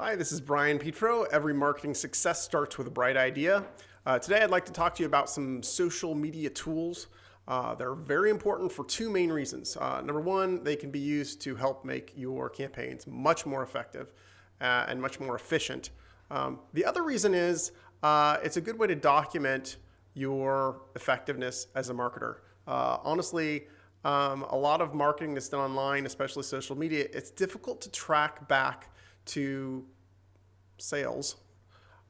Hi, this is Brian Petro. Every marketing success starts with a bright idea. Today I'd like to talk to you about some social media tools. They're very important for two main reasons. Number one, they can be used to help make your campaigns much more effective and much more efficient. The other reason is it's a good way to document your effectiveness as a marketer. Honestly, a lot of marketing that's done online, especially social media, it's difficult to track back to sales,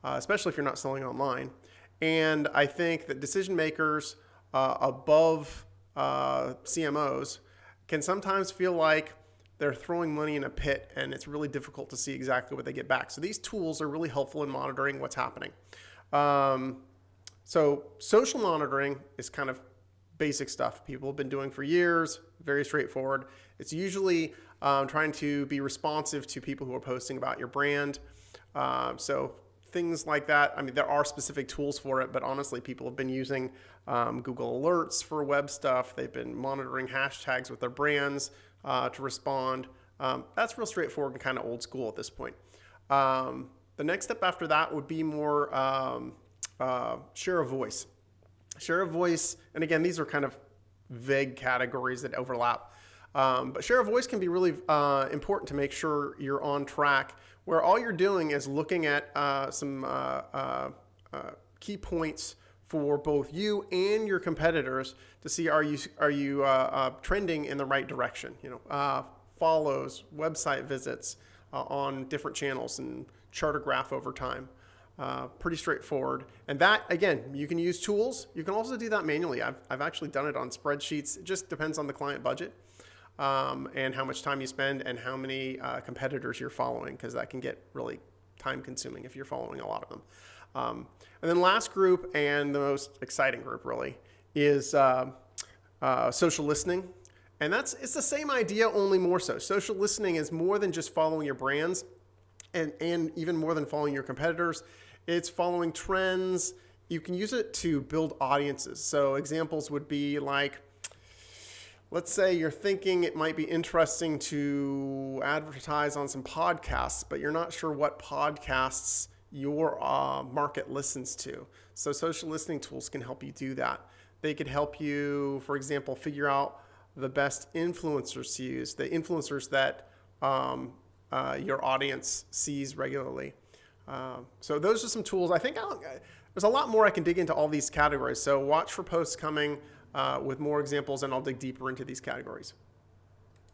especially if you're not selling online. And I think that decision makers above CMOs can sometimes feel like they're throwing money in a pit and it's really difficult to see exactly what they get back. So these tools are really helpful in monitoring what's happening. So social monitoring is kind of basic stuff people have been doing for years, very straightforward. It's usually trying to be responsive to people who are posting about your brand. So things like that. I mean, there are specific tools for it, but honestly, people have been using Google Alerts for web stuff. They've been monitoring hashtags with their brands to respond. That's real straightforward and kind of old school at this point. The next step after that would be more share of voice. Share of voice, and again, these are kind of vague categories that overlap. But share of voice can be really important to make sure you're on track, where all you're doing is looking at some key points for both you and your competitors to see are you trending in the right direction. Follows, website visits on different channels, and chart a graph over time. Pretty straightforward. And that, again, you can use tools. You can also do that manually. I've actually done it on spreadsheets. It just depends on the client budget and how much time you spend and how many competitors you're following, because that can get really time consuming if you're following a lot of them. And then last group, and the most exciting group really, is social listening. And it's the same idea, only more so. Social listening is more than just following your brands and even more than following your competitors. It's following trends. You can use it to build audiences. So examples would be like, let's say you're thinking it might be interesting to advertise on some podcasts, but you're not sure what podcasts your market listens to. So social listening tools can help you do that. They could help you, for example, figure out the best influencers to use, the influencers that your audience sees regularly. So those are some tools. I think there's a lot more I can dig into all these categories. So watch for posts coming with more examples, and I'll dig deeper into these categories.